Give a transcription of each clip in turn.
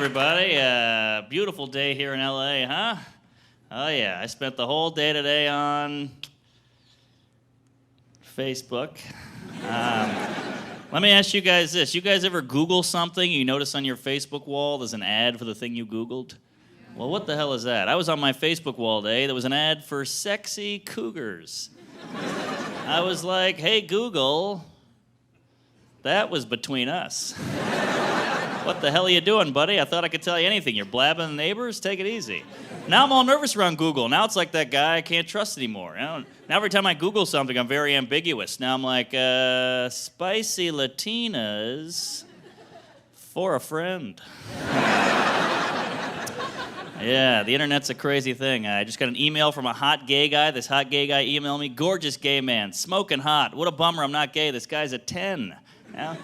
everybody. Beautiful day here in LA, huh? Oh, yeah. I spent the whole day today on Facebook. Let me ask you guys this. You guys ever Google something, you notice on your Facebook wall there's an ad for the thing you Googled? Well, what the hell is that? I was on my Facebook wall today. There was an ad for sexy cougars. I was like, hey, Google, that was between us. What the hell are you doing, buddy? I thought I could tell you anything. You're blabbing the neighbors? Take it easy. Now I'm all nervous around Google. Now it's like that guy I can't trust anymore. Now every time I Google something, I'm very ambiguous. Now I'm like, spicy Latinas for a friend. Yeah, the internet's a crazy thing. I just got an email from a hot gay guy. This hot gay guy emailed me, gorgeous gay man, smoking hot. What a bummer I'm not gay. This guy's a 10. Yeah?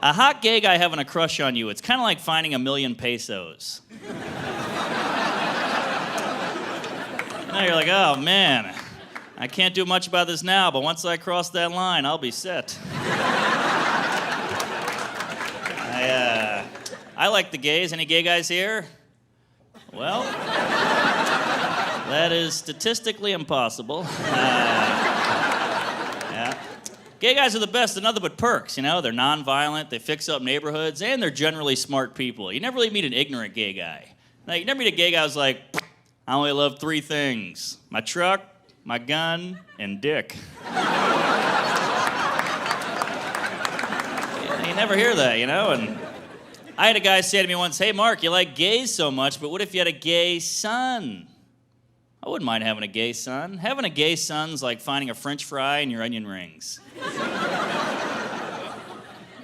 A hot gay guy having a crush on you, it's kind of like finding $1,000,000 pesos. Now you're like, oh man, I can't do much about this now, but once I cross that line, I'll be set. I like the gays. Any gay guys here? Well, that is statistically impossible. Yeah. Gay guys are the best, they're nothing but perks, you know? They're nonviolent, they fix up neighborhoods, and they're generally smart people. You never really meet an ignorant gay guy. Like, you never meet a gay guy who's like, I only love 3 things. My truck, my gun, and dick. You never hear that, you know? And I had a guy say to me once, hey, Mark, you like gays so much, but what if you had a gay son? I wouldn't mind having a gay son. Having a gay son's like finding a French fry in your onion rings.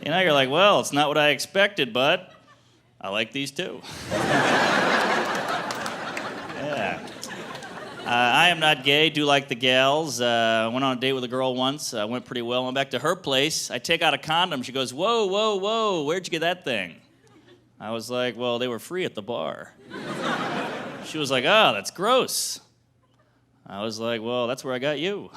You know, you're like, well, it's not what I expected, but I like these too. Yeah. I am not gay, do like the gals. I went on a date with a girl once. Went pretty well. Went back to her place. I take out a condom. She goes, whoa, whoa, whoa, where'd you get that thing? I was like, well, they were free at the bar. She was like, oh, that's gross. I was like, well, that's where I got you.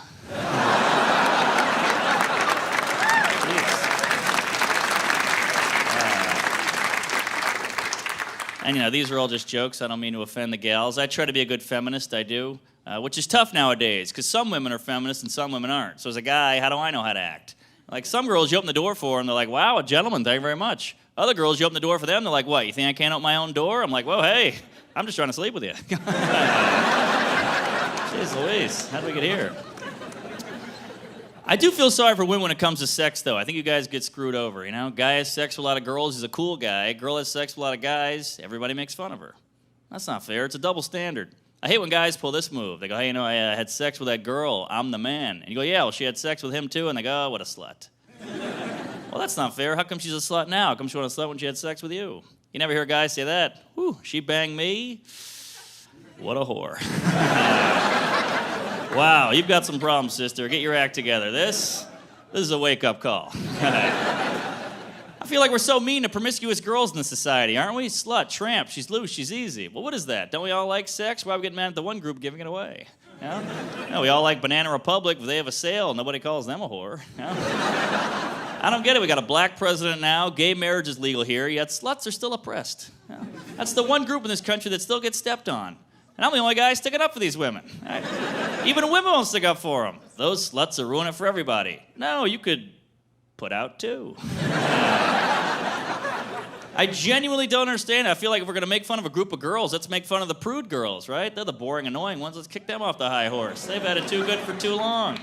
And, you know, these are all just jokes. I don't mean to offend the gals. I try to be a good feminist, I do, which is tough nowadays, because some women are feminists and some women aren't. So as a guy, how do I know how to act? Like, some girls, you open the door for them, they're like, wow, a gentleman, thank you very much. Other girls, you open the door for them, they're like, what, you think I can't open my own door? I'm like, whoa, hey, I'm just trying to sleep with you. Jeez Louise, how did we get here? I do feel sorry for women when it comes to sex, though. I think you guys get screwed over, you know? Guy has sex with a lot of girls, he's a cool guy. Girl has sex with a lot of guys, everybody makes fun of her. That's not fair, it's a double standard. I hate when guys pull this move. They go, hey, you know, I had sex with that girl, I'm the man. And you go, yeah, well, she had sex with him too, and they go, oh, what a slut. Well, that's not fair. How come she's a slut now? How come she wasn't a slut when she had sex with you? You never hear a guy say that. Whew, she banged me? What a whore. Wow, you've got some problems, sister. Get your act together. This is a wake-up call. I feel like we're so mean to promiscuous girls in this society, aren't we? Slut, tramp, she's loose, she's easy. Well, what is that? Don't we all like sex? Why are we getting mad at the one group giving it away? You know? No, we all like Banana Republic, but they have a sale. Nobody calls them a whore. You know? I don't get it. We got a black president now. Gay marriage is legal here, yet sluts are still oppressed. You know? That's the one group in this country that still gets stepped on. And I'm the only guy sticking up for these women. Right? Even women won't stick up for them. Those sluts are ruining it for everybody. No, you could put out too. I genuinely don't understand it. I feel like if we're going to make fun of a group of girls, let's make fun of the prude girls, right? They're the boring, annoying ones. Let's kick them off the high horse. They've had it too good for too long.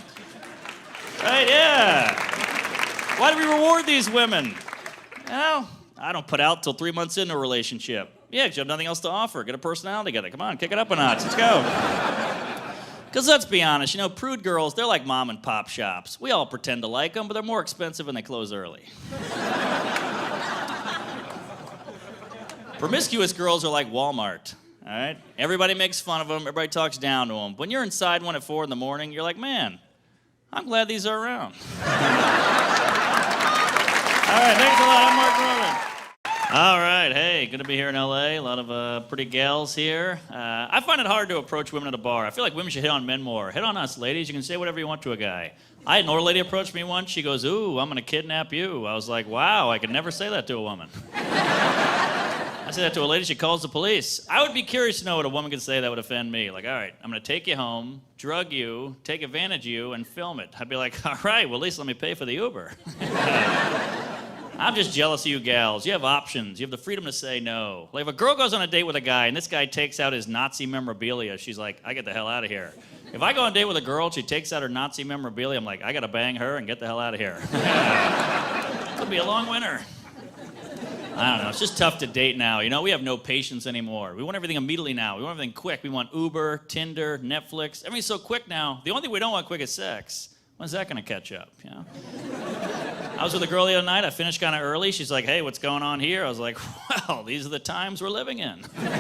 Right, yeah. Why do we reward these women? Well, I don't put out till 3 months into a relationship. Yeah, because you have nothing else to offer. Get a personality together. Come on, kick it up a notch. Let's go. Because let's be honest, you know, prude girls, they're like mom and pop shops. We all pretend to like them, but they're more expensive and they close early. Promiscuous girls are like Walmart, all right? Everybody makes fun of them. Everybody talks down to them. When you're inside one at 4 in the morning, you're like, man, I'm glad these are around. All right, thanks a lot. I'm Mark Roman. All right, hey, good to be here in LA. A lot of pretty gals here. I find it hard to approach women at a bar. I feel like women should hit on men more. Hit on us, ladies. You can say whatever you want to a guy. I had an older lady approach me once. She goes, ooh, I'm going to kidnap you. I was like, wow, I could never say that to a woman. I say that to a lady, she calls the police. I would be curious to know what a woman could say that would offend me. Like, all right, I'm going to take you home, drug you, take advantage of you, and film it. I'd be like, all right, well, at least let me pay for the Uber. I'm just jealous of you gals. You have options. You have the freedom to say no. Like, if a girl goes on a date with a guy, and this guy takes out his Nazi memorabilia, she's like, I get the hell out of here. If I go on a date with a girl, she takes out her Nazi memorabilia, I'm like, I got to bang her and get the hell out of here. Could be a long winter. I don't know. It's just tough to date now. You know, we have no patience anymore. We want everything immediately now. We want everything quick. We want Uber, Tinder, Netflix. Everything's so quick now. The only thing we don't want quick is sex. When's that going to catch up, you know? I was with a girl the other night. I finished kind of early. She's like, hey, what's going on here? I was like, well, these are the times we're living in. Come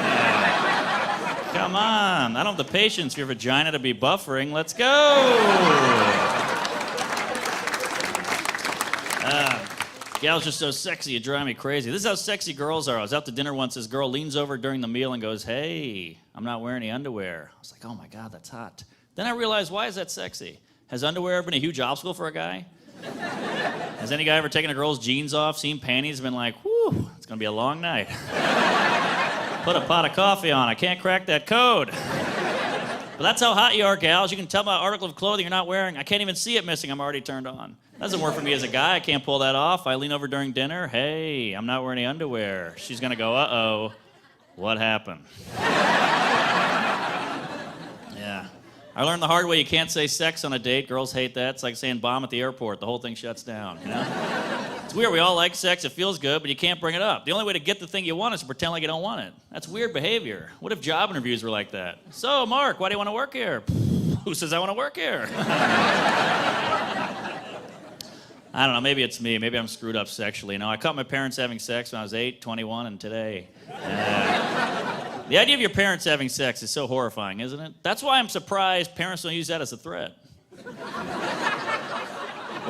on. I don't have the patience for your vagina to be buffering. Let's go. Gals are so sexy, you drive me crazy. This is how sexy girls are. I was out to dinner once. This girl leans over during the meal and goes, hey, I'm not wearing any underwear. I was like, oh my God, that's hot. Then I realized, why is that sexy? Has underwear ever been a huge obstacle for a guy? Has any guy ever taken a girl's jeans off, seen panties, and been like, whew, it's gonna be a long night. Put a pot of coffee on, I can't crack that code. But that's how hot you are, gals. You can tell by an article of clothing you're not wearing. I can't even see it missing, I'm already turned on. That doesn't work for me as a guy, I can't pull that off. I lean over during dinner, hey, I'm not wearing any underwear. She's gonna go, uh-oh, what happened? Yeah. I learned the hard way, you can't say sex on a date. Girls hate that. It's like saying bomb at the airport. The whole thing shuts down, you know? It's weird, we all like sex, it feels good, but you can't bring it up. The only way to get the thing you want is to pretend like you don't want it. That's weird behavior. What if job interviews were like that? So, Mark, why do you want to work here? Who says I want to work here? I don't know, maybe it's me. Maybe I'm screwed up sexually. You know, I caught my parents having sex when I was 8, 21, and today. The idea of your parents having sex is so horrifying, isn't it? That's why I'm surprised parents don't use that as a threat. Wouldn't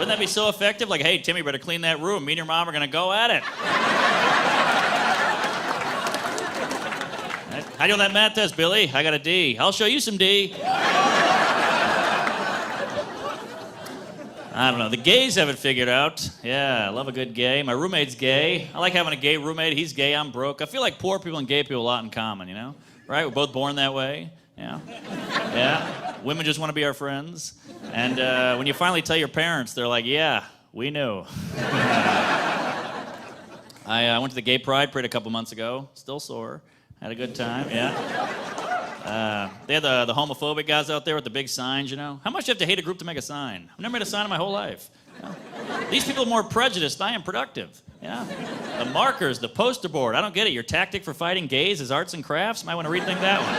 that be so effective? Like, hey, Timmy, better clean that room. Me and your mom are going to go at it. How do you on that math test, Billy? I got a D. I'll show you some D. I don't know. The gays have it figured out. Yeah, I love a good gay. My roommate's gay. I like having a gay roommate. He's gay, I'm broke. I feel like poor people and gay people have a lot in common, you know? Right? We're both born that way. Yeah. Yeah. Women just want to be our friends. And when you finally tell your parents, they're like, yeah, we knew. I went to the gay pride parade a couple months ago. Still sore. Had a good time, yeah. They had the homophobic guys out there with the big signs, you know? How much do you have to hate a group to make a sign? I've never made a sign in my whole life. You know? These people are more prejudiced than I am productive. Yeah. The markers, the poster board. I don't get it. Your tactic for fighting gays is arts and crafts? Might want to rethink that one.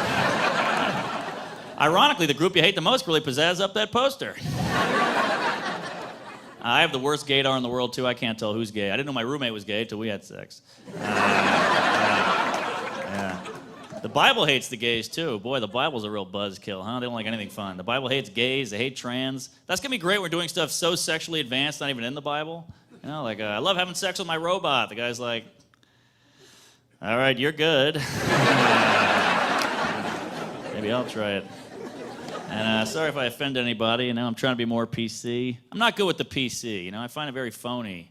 Ironically, the group you hate the most really pizzazz up that poster. I have the worst gaydar in the world, too. I can't tell who's gay. I didn't know my roommate was gay until we had sex. Yeah. The Bible hates the gays, too. Boy, the Bible's a real buzzkill, huh? They don't like anything fun. The Bible hates gays. They hate trans. That's going to be great. We're doing stuff so sexually advanced, not even in the Bible. You know, like, I love having sex with my robot. The guy's like, all right, you're good. Maybe I'll try it. And sorry if I offend anybody. You know, I'm trying to be more PC. I'm not good with the PC. You know, I find it very phony.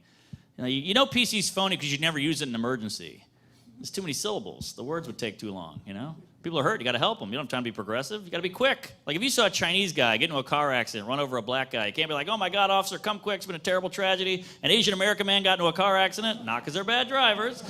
You know PC's phony because you'd never use it in an emergency. There's too many syllables. The words would take too long, you know? People are hurt. You got to help them. You don't have time to be progressive. You got to be quick. Like if you saw a Chinese guy get into a car accident, run over a black guy, you can't be like, oh my God, officer, come quick. It's been a terrible tragedy. An Asian American man got into a car accident, not because they're bad drivers.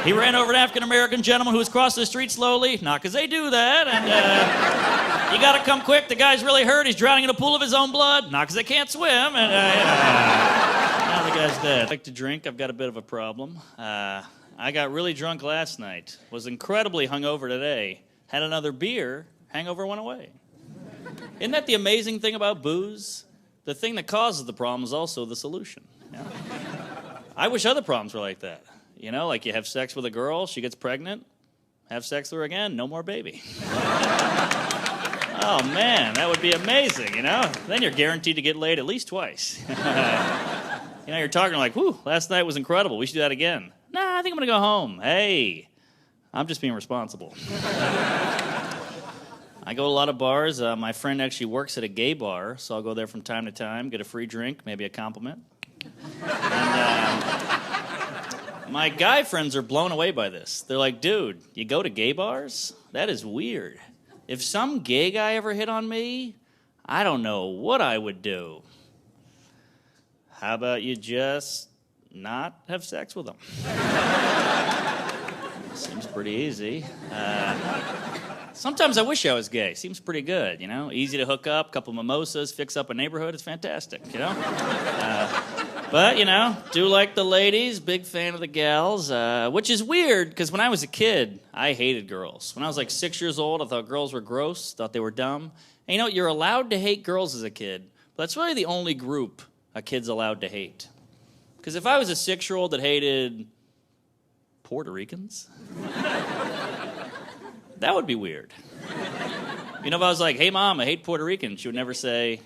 He ran over an African American gentleman who was crossing the street slowly, not because they do that. And you got to come quick. The guy's really hurt. He's drowning in a pool of his own blood, not because they can't swim. And now the guy's dead. I like to drink. I've got a bit of a problem. I got really drunk last night, was incredibly hungover today, had another beer, hangover went away. Isn't that the amazing thing about booze? The thing that causes the problem is also the solution. You know? I wish other problems were like that. You know, like you have sex with a girl, she gets pregnant, have sex with her again, no more baby. Oh man, that would be amazing, you know? Then you're guaranteed to get laid at least twice. You know, you're talking like, whew, last night was incredible, we should do that again. Nah, I think I'm gonna go home. Hey, I'm just being responsible. I go to a lot of bars. My friend actually works at a gay bar, so I'll go there from time to time, get a free drink, maybe a compliment. And, My guy friends are blown away by this. They're like, dude, you go to gay bars? That is weird. If some gay guy ever hit on me, I don't know what I would do. How about you just not have sex with them? Seems pretty easy. Sometimes I wish I was gay. Seems pretty good, you know? Easy to hook up, couple mimosas, fix up a neighborhood. It's fantastic, you know? But, you know, do like the ladies, big fan of the gals, which is weird because when I was a kid, I hated girls. When I was like 6 years old, I thought girls were gross, thought they were dumb. And, you know, you're allowed to hate girls as a kid, but that's really the only group a kid's allowed to hate. Because if I was a 6-year-old that hated Puerto Ricans, that would be weird. You know, if I was like, hey, Mom, I hate Puerto Ricans, she would never say,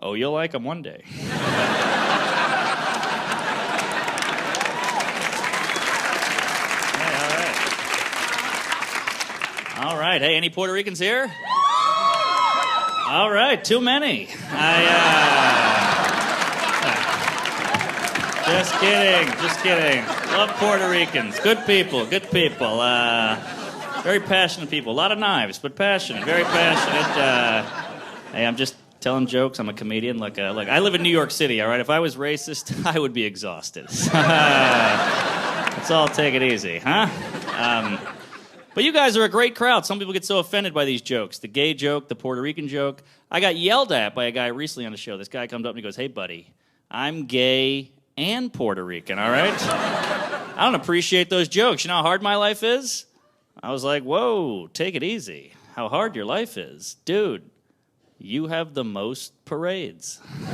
oh, you'll like them one day. All right. Hey, any Puerto Ricans here? All right, too many. Just kidding. Love Puerto Ricans. Good people. Very passionate people. A lot of knives, but passionate. Very passionate. Hey, I'm just telling jokes. I'm a comedian. Look, I live in New York City, all right? If I was racist, I would be exhausted. Let's all take it easy, huh? But you guys are a great crowd. Some people get so offended by these jokes. The gay joke, the Puerto Rican joke. I got yelled at by a guy recently on the show. This guy comes up and he goes, hey, buddy, I'm gay and Puerto Rican, all right? I don't appreciate those jokes. You know how hard my life is? I was like, whoa, take it easy. How hard your life is. Dude, you have the most parades. All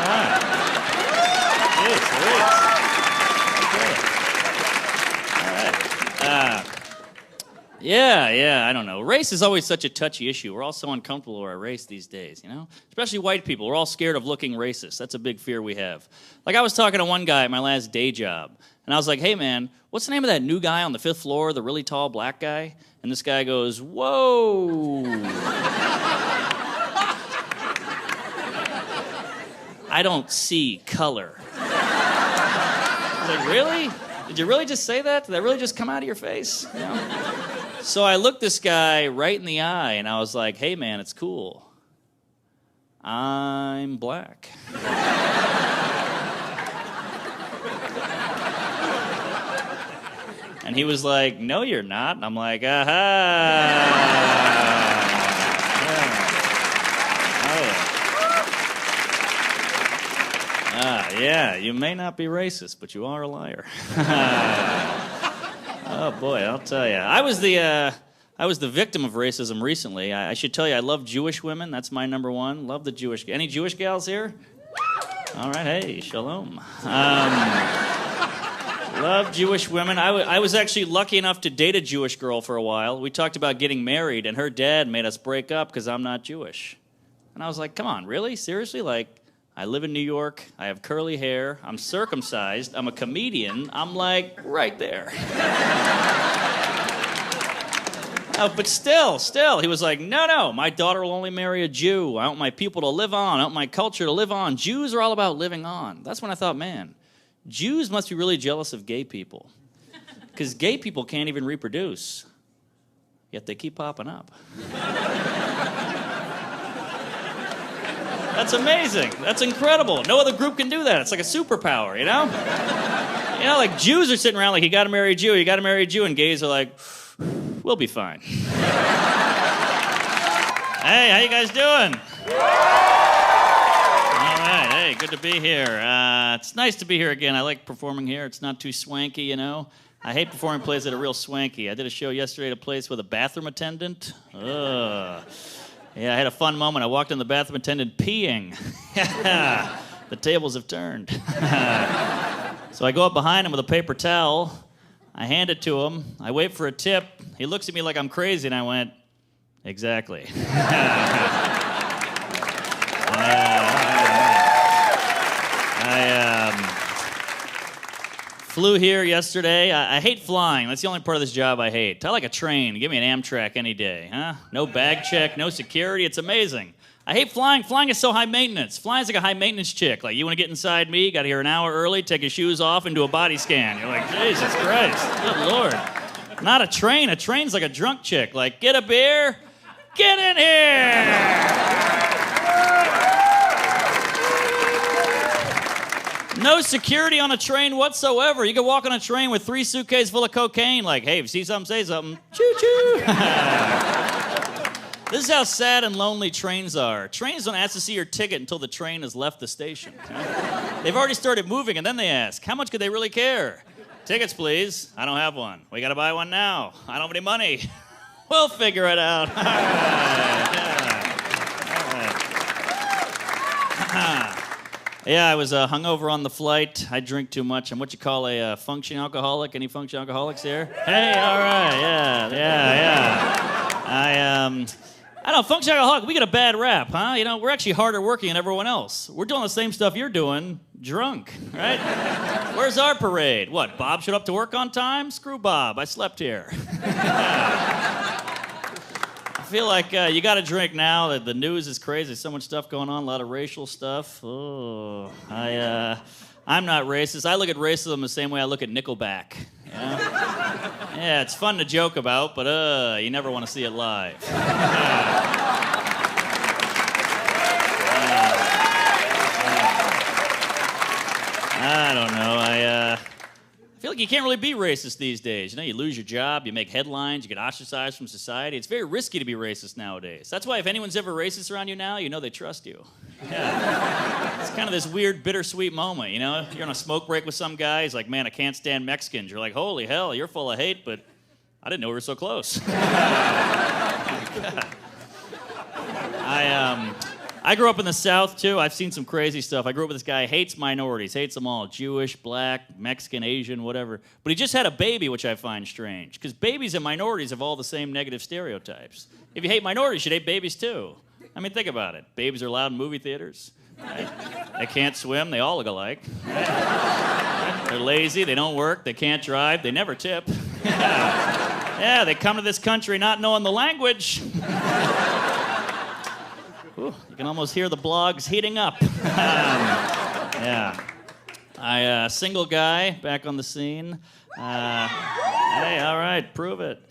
right. Jeez. Yeah, I don't know. Race is always such a touchy issue. We're all so uncomfortable with our race these days, you know? Especially white people. We're all scared of looking racist. That's a big fear we have. Like, I was talking to one guy at my last day job, and I was like, hey, man, what's the name of that new guy on the 5th floor, the really tall black guy? And this guy goes, whoa. I don't see color. I was like, really? Did you really just say that? Did that really just come out of your face? You know? So I looked this guy right in the eye, and I was like, hey, man, it's cool. I'm black. And he was like, no, you're not. And I'm like, aha. Yeah. Yeah, you may not be racist, but you are a liar. Oh, boy, I'll tell you. I was the victim of racism recently. I should tell you, I love Jewish women. That's my number one. Love the Jewish... Any Jewish gals here? All right, hey, shalom. Love Jewish women. I was actually lucky enough to date a Jewish girl for a while. We talked about getting married, and her dad made us break up because I'm not Jewish. And I was like, come on, really? Seriously? Like, I live in New York, I have curly hair, I'm circumcised, I'm a comedian, I'm like right there. Oh, but still, he was like, no, my daughter will only marry a Jew. I want my people to live on, I want my culture to live on. Jews are all about living on. That's when I thought, man, Jews must be really jealous of gay people. Because gay people can't even reproduce, yet they keep popping up. That's amazing. That's incredible. No other group can do that. It's like a superpower, you know? You know, like Jews are sitting around like, you gotta marry a Jew, you gotta marry a Jew, and gays are like, we'll be fine. Hey, how you guys doing? All right, hey, good to be here. It's nice to be here again. I like performing here. It's not too swanky, you know? I hate performing plays that are real swanky. I did a show yesterday at a place with a bathroom attendant. Ugh. Yeah, I had a fun moment. I walked in the bathroom attendant peeing. The tables have turned. So I go up behind him with a paper towel. I hand it to him. I wait for a tip. He looks at me like I'm crazy, and I went, exactly. I flew here yesterday. I hate flying. That's the only part of this job I hate. I like a train. Give me an Amtrak any day, huh? No bag check, no security. It's amazing. I hate flying. Flying is so high maintenance. Flying's like a high maintenance chick. Like, you want to get inside me, got here an hour early, take your shoes off, and do a body scan. You're like, Jesus Christ, good Lord. Not a train. A train's like a drunk chick. Like, get a beer, get in here. No security on a train whatsoever. You can walk on a train with 3 suitcases full of cocaine. Like, hey, if you see something, say something. Choo-choo. This is how sad and lonely trains are. Trains don't ask to see your ticket until the train has left the station. They've already started moving, and then they ask, how much could they really care? Tickets, please. I don't have one. We got to buy one now. I don't have any money. We'll figure it out. All right. Yeah. All right. Yeah, I was hungover on the flight. I drink too much. I'm what you call a functioning alcoholic. Any functioning alcoholics here? Hey, all right, yeah. I don't know, functioning alcoholic, we get a bad rap, huh? You know, we're actually harder working than everyone else. We're doing the same stuff you're doing, drunk, right? Where's our parade? What, Bob showed up to work on time? Screw Bob, I slept here. I feel like you got to drink now. That the news is crazy. There's so much stuff going on, a lot of racial stuff. Oh, I'm not racist. I look at racism the same way I look at Nickelback. You know? Yeah, it's fun to joke about, but you never want to see it live. I don't know. I feel like you can't really be racist these days. You know, you lose your job, you make headlines, you get ostracized from society. It's very risky to be racist nowadays. That's why if anyone's ever racist around you now, you know they trust you. Yeah. It's kind of this weird, bittersweet moment, you know? You're on a smoke break with some guy, he's like, man, I can't stand Mexicans. You're like, holy hell, you're full of hate, but I didn't know we were so close. I grew up in the South, too. I've seen some crazy stuff. I grew up with this guy, hates minorities, hates them all. Jewish, black, Mexican, Asian, whatever. But he just had a baby, which I find strange. Because babies and minorities have all the same negative stereotypes. If you hate minorities, you should hate babies, too. I mean, think about it. Babies are allowed in movie theaters. Right? They can't swim. They all look alike. Right? They're lazy. They don't work. They can't drive. They never tip. Yeah, they come to this country not knowing the language. Ooh, you can almost hear the blogs heating up. Yeah. Single guy, back on the scene. Hey, all right, prove it.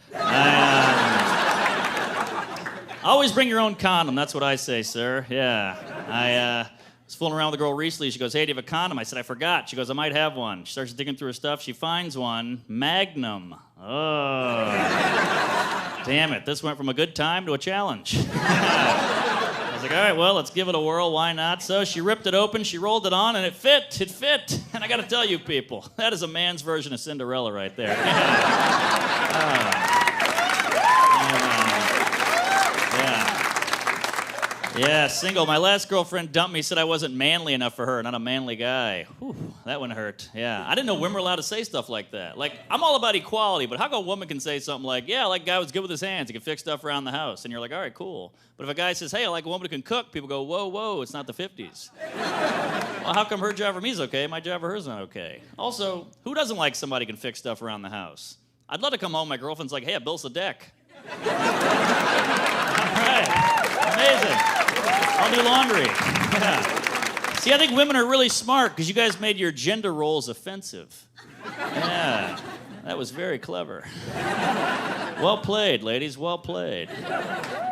Always bring your own condom, that's what I say, sir. Yeah. I was fooling around with a girl recently. She goes, hey, do you have a condom? I said, I forgot. She goes, I might have one. She starts digging through her stuff. She finds one. Magnum. Oh. Damn it, this went from a good time to a challenge. I was like, all right, well, let's give it a whirl. Why not? So she ripped it open, she rolled it on, and it fit. It fit. And I got to tell you, people, that is a man's version of Cinderella right there. Yeah, single. My last girlfriend dumped me, said I wasn't manly enough for her, not a manly guy. Whew, that one hurt. Yeah, I didn't know women were allowed to say stuff like that. Like, I'm all about equality, but how come a woman can say something like, yeah, I like a guy who's good with his hands, he can fix stuff around the house, and you're like, all right, cool. But if a guy says, hey, I like a woman who can cook, people go, whoa, whoa, it's not the 50s. Well, how come her job for me is okay, my job for her is not okay? Also, who doesn't like somebody who can fix stuff around the house? I'd love to come home, my girlfriend's like, hey, I built a deck. All right. Amazing. I'll do laundry. Yeah. See, I think women are really smart because you guys made your gender roles offensive. Yeah, that was very clever. Well played, ladies, well played.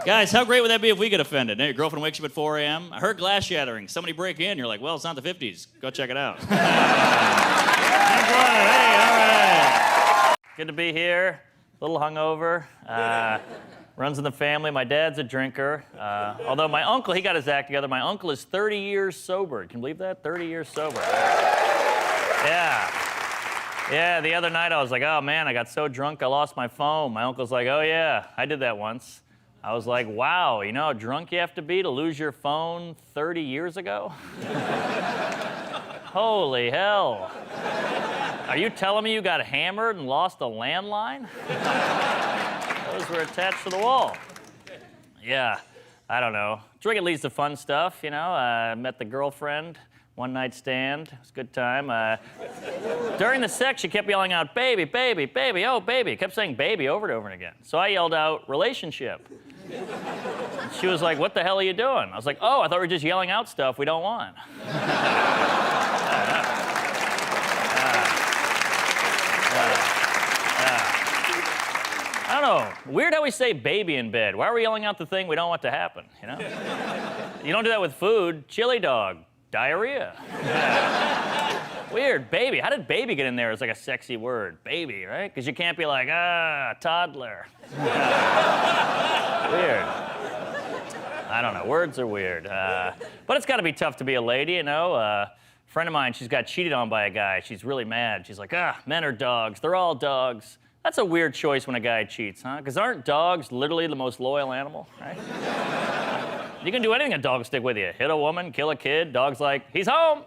Guys, how great would that be if we get offended? Now, your girlfriend wakes you up at 4 a.m., I heard glass shattering, somebody break in, you're like, well, it's not the 50s. Go check it out. Hey, all right. Good to be here. A little hungover. Runs in the family. My dad's a drinker. Although my uncle, he got his act together. My uncle is 30 years sober. Can you believe that? 30 years sober. Yeah. Yeah, the other night I was like, oh man, I got so drunk I lost my phone. My uncle's like, oh yeah, I did that once. I was like, wow, you know how drunk you have to be to lose your phone 30 years ago? Holy hell. Are you telling me you got hammered and lost a landline? Those were attached to the wall. Yeah, I don't know. Drinking leads to fun stuff, you know. I met the girlfriend, one night stand. It was a good time. During the sex, she kept yelling out, baby, baby, baby, oh, baby. Kept saying baby over and over again. So I yelled out, relationship. She was like, what the hell are you doing? I was like, oh, I thought we were just yelling out stuff we don't want. I don't know. Weird how we say baby in bed. Why are we yelling out the thing we don't want to happen, you know? You don't do that with food. Chili dog. Diarrhea. Weird. Baby. How did baby get in there as like a sexy word? Baby, right? Because you can't be like, toddler. Weird. I don't know. Words are weird. But it's got to be tough to be a lady, you know? A friend of mine, she's got cheated on by a guy. She's really mad. She's like, men are dogs. They're all dogs. That's a weird choice when a guy cheats, huh? Because aren't dogs literally the most loyal animal, right? You can do anything a dog will stick with you. Hit a woman, kill a kid, dog's like, he's home.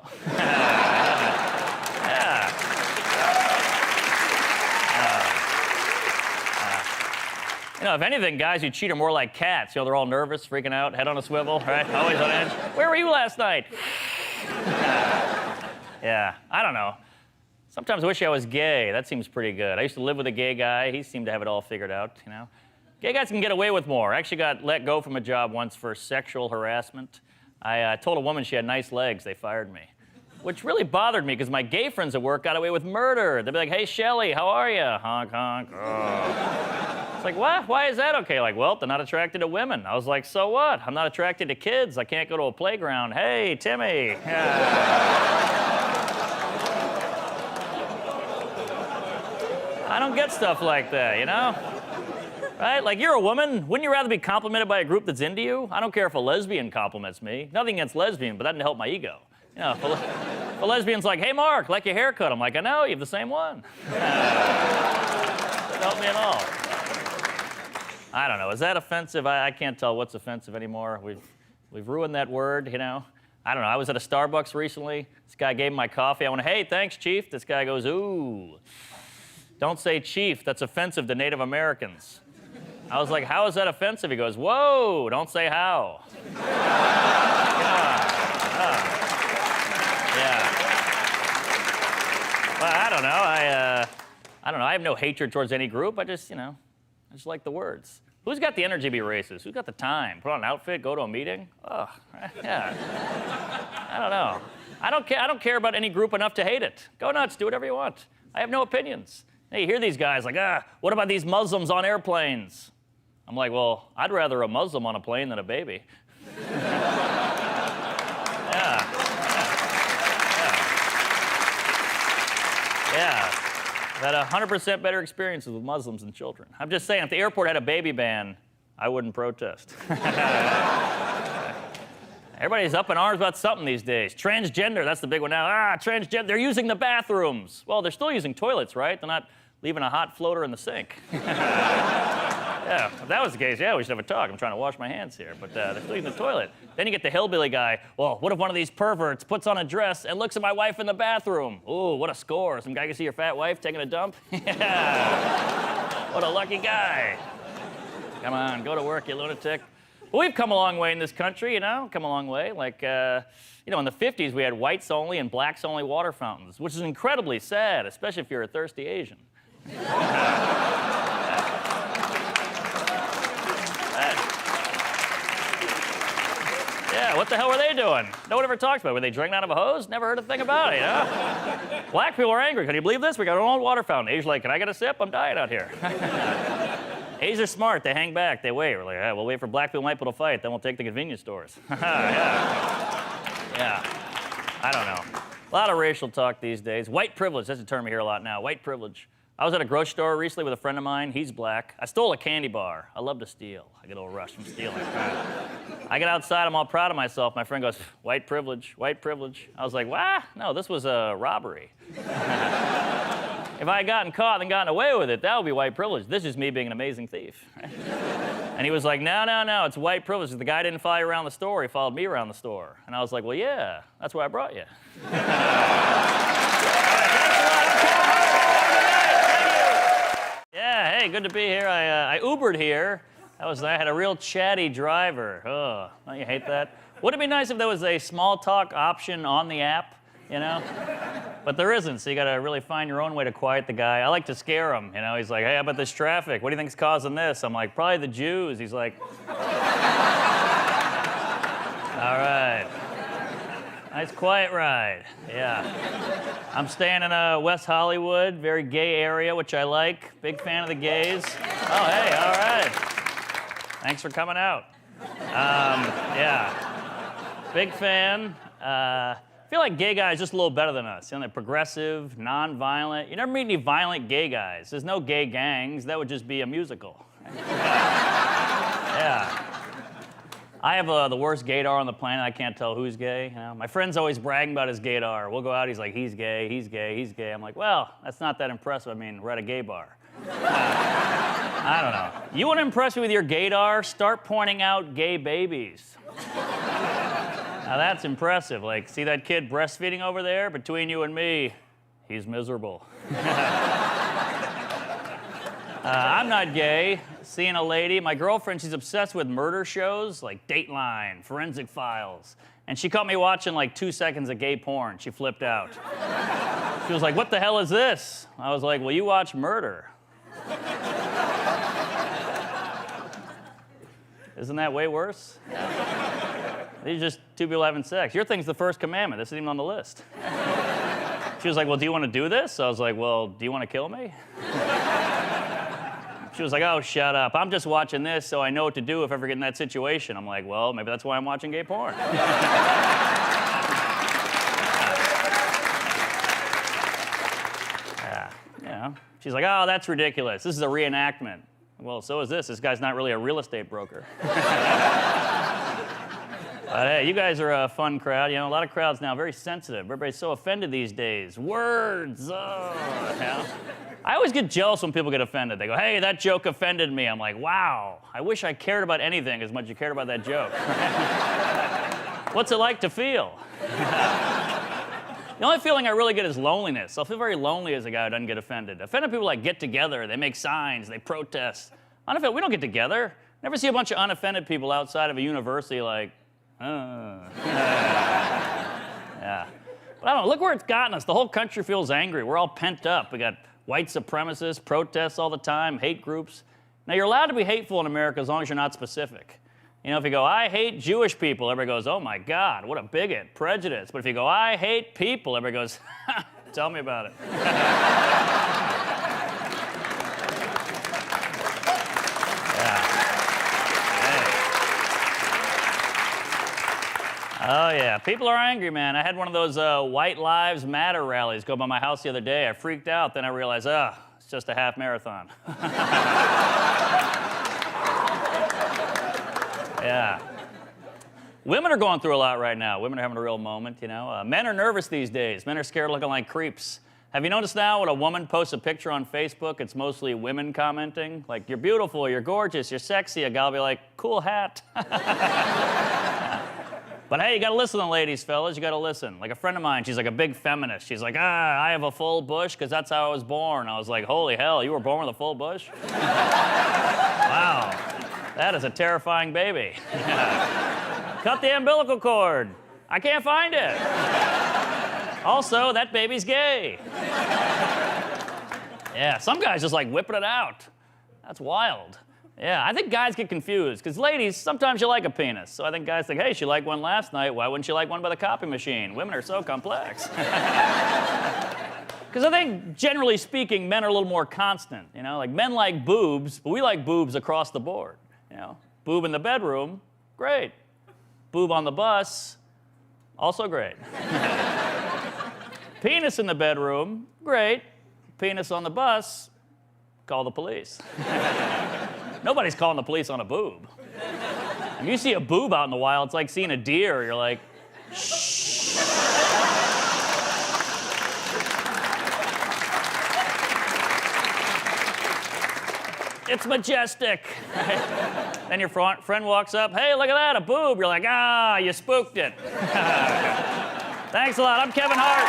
You know, if anything, guys who cheat are more like cats. You know, they're all nervous, freaking out, head on a swivel, right? Always on edge. Where were you last night? Yeah, I don't know. Sometimes I wish I was gay. That seems pretty good. I used to live with a gay guy. He seemed to have it all figured out, you know? Gay guys can get away with more. I actually got let go from a job once for sexual harassment. I told a woman she had nice legs. They fired me. Which really bothered me because my gay friends at work got away with murder. They'd be like, hey, Shelly, how are you? Honk, honk. Oh. It's like, what? Why is that okay? Like, well, they're not attracted to women. I was like, so what? I'm not attracted to kids. I can't go to a playground. Hey, Timmy. Yeah. I don't get stuff like that, you know? Right? Like, you're a woman. Wouldn't you rather be complimented by a group that's into you? I don't care if a lesbian compliments me. Nothing against lesbian, but that didn't help my ego. You know, if a lesbian's like, hey, Mark, like your haircut. I'm like, I know, you have the same one. Doesn't help me at all. I don't know. Is that offensive? I can't tell what's offensive anymore. We've ruined that word, you know? I don't know. I was at a Starbucks recently. This guy gave me my coffee. I went, hey, thanks, Chief. This guy goes, ooh. Don't say chief, that's offensive to Native Americans. I was like, how is that offensive? He goes, whoa, don't say how. Yeah. Well, I don't know. I don't know. I have no hatred towards any group. I just like the words. Who's got the energy to be racist? Who's got the time? Put on an outfit, go to a meeting? Oh, yeah. I don't know. I don't care about any group enough to hate it. Go nuts, do whatever you want. I have no opinions. Hey, you hear these guys like, what about these Muslims on airplanes? I'm like, well, I'd rather a Muslim on a plane than a baby. Yeah. I've had 100% better experiences with Muslims than children. I'm just saying, if the airport had a baby ban, I wouldn't protest. Everybody's up in arms about something these days. Transgender, that's the big one now. Transgender, they're using the bathrooms. Well, they're still using toilets, right? They're not leaving a hot floater in the sink. Yeah, if that was the case, yeah, we should have a talk. I'm trying to wash my hands here, but they're still using the toilet. Then you get the hillbilly guy. Well, what if one of these perverts puts on a dress and looks at my wife in the bathroom? Ooh, what a score. Some guy can see your fat wife taking a dump? Yeah. What a lucky guy. Come on, go to work, you lunatic. Well, we've come a long way in this country, you know, come a long way. Like, in the 50s, we had whites only and blacks only water fountains, which is incredibly sad, especially if you're a thirsty Asian. Yeah, what the hell were they doing? No one ever talks about it. Were they drinking out of a hose? Never heard a thing about it, you know? Black people are angry. Can you believe this? We got our own water fountain. Asians like, can I get a sip? I'm dying out here. Asians are smart. They hang back. They wait. We're like, we'll wait for black people and white people to fight. Then we'll take the convenience stores. Yeah. I don't know. A lot of racial talk these days. White privilege. That's a term you hear a lot now. White privilege. I was at a grocery store recently with a friend of mine. He's black. I stole a candy bar. I love to steal. I get a little rush from stealing. I get outside. I'm all proud of myself. My friend goes, white privilege, white privilege. I was like, what? No, this was a robbery. If I had gotten caught and gotten away with it, that would be white privilege. This is me being an amazing thief. And he was like, no, it's white privilege. The guy didn't follow you around the store. He followed me around the store. And I was like, well, yeah, that's why I brought you. Yeah, hey, good to be here. I Ubered here. I had a real chatty driver. Oh, don't you hate that? Wouldn't it be nice if there was a small talk option on the app? you know? But there isn't, so you gotta really find your own way to quiet the guy. I like to scare him, you know? He's like, hey, how about this traffic? What do you think's causing this? I'm like, probably the Jews. He's like, all right. Nice quiet ride, yeah. I'm staying in West Hollywood, very gay area, which I like. Big fan of the gays. Oh, hey, all right. Thanks for coming out. Yeah, big fan. I feel like gay guys just a little better than us. You know, they're progressive, non-violent. You never meet any violent gay guys. There's no gay gangs. That would just be a musical. Yeah. I have the worst gaydar on the planet. I can't tell who's gay. You know? My friend's always bragging about his gaydar. We'll go out, he's like, he's gay, he's gay, he's gay. I'm like, well, that's not that impressive. I mean, we're at a gay bar. I don't know. You want to impress me with your gaydar? Start pointing out gay babies. Now that's impressive. Like, see that kid breastfeeding over there? Between you and me, he's miserable. I'm not gay. Seeing a lady, my girlfriend, she's obsessed with murder shows like Dateline, Forensic Files. And she caught me watching like 2 seconds of gay porn. She flipped out. She was like, what the hell is this? I was like, well, you watch murder. Isn't that way worse? These are just two people having sex. Your thing's the first commandment. This isn't even on the list. She was like, well, do you want to do this? I was like, well, do you want to kill me? She was like, oh, shut up. I'm just watching this so I know what to do if I ever get in that situation. I'm like, well, maybe that's why I'm watching gay porn. Yeah, you know. She's like, oh, that's ridiculous. This is a reenactment. Well, so is this. This guy's not really a real estate broker. But hey, you guys are a fun crowd. You know, a lot of crowds now very sensitive. Everybody's so offended these days. Words, oh, you know? I always get jealous when people get offended. They go, hey, that joke offended me. I'm like, wow, I wish I cared about anything as much as you cared about that joke. What's it like to feel? The only feeling I really get is loneliness. I'll feel very lonely as a guy who doesn't get offended. Offended people like get together, they make signs, they protest. Unoffended, we don't get together. Never see a bunch of unoffended people outside of a university like, yeah. But I don't know, look where it's gotten us. The whole country feels angry. We're all pent up. We got white supremacists, protests all the time, hate groups. Now, you're allowed to be hateful in America as long as you're not specific. You know, if you go, I hate Jewish people, everybody goes, oh my God, what a bigot, prejudice. But if you go, I hate people, everybody goes, tell me about it. Oh, yeah. People are angry, man. I had one of those White Lives Matter rallies go by my house the other day. I freaked out. Then I realized, it's just a half marathon. Yeah. Women are going through a lot right now. Women are having a real moment, you know. Men are nervous these days. Men are scared of looking like creeps. Have you noticed now when a woman posts a picture on Facebook, it's mostly women commenting? Like, you're beautiful, you're gorgeous, you're sexy. A guy will be like, cool hat. But hey, you gotta listen to the ladies, fellas. You gotta listen. Like a friend of mine, she's like a big feminist. She's like, I have a full bush because that's how I was born. I was like, holy hell, you were born with a full bush? Wow, that is a terrifying baby. Cut the umbilical cord. I can't find it. Also, that baby's gay. Yeah, some guys just like whipping it out. That's wild. Yeah, I think guys get confused, because ladies, sometimes you like a penis. So I think guys think, hey, she liked one last night. Why wouldn't she like one by the copy machine? Women are so complex. Because I think, generally speaking, men are a little more constant. You know, like men like boobs, but we like boobs across the board. You know, boob in the bedroom, great. Boob on the bus, also great. Penis in the bedroom, great. Penis on the bus, call the police. Nobody's calling the police on a boob. If you see a boob out in the wild, it's like seeing a deer. You're like, shh. It's majestic. Right? Then your friend walks up, hey, look at that, a boob. You're like, you spooked it. Thanks a lot. I'm Kevin Hart.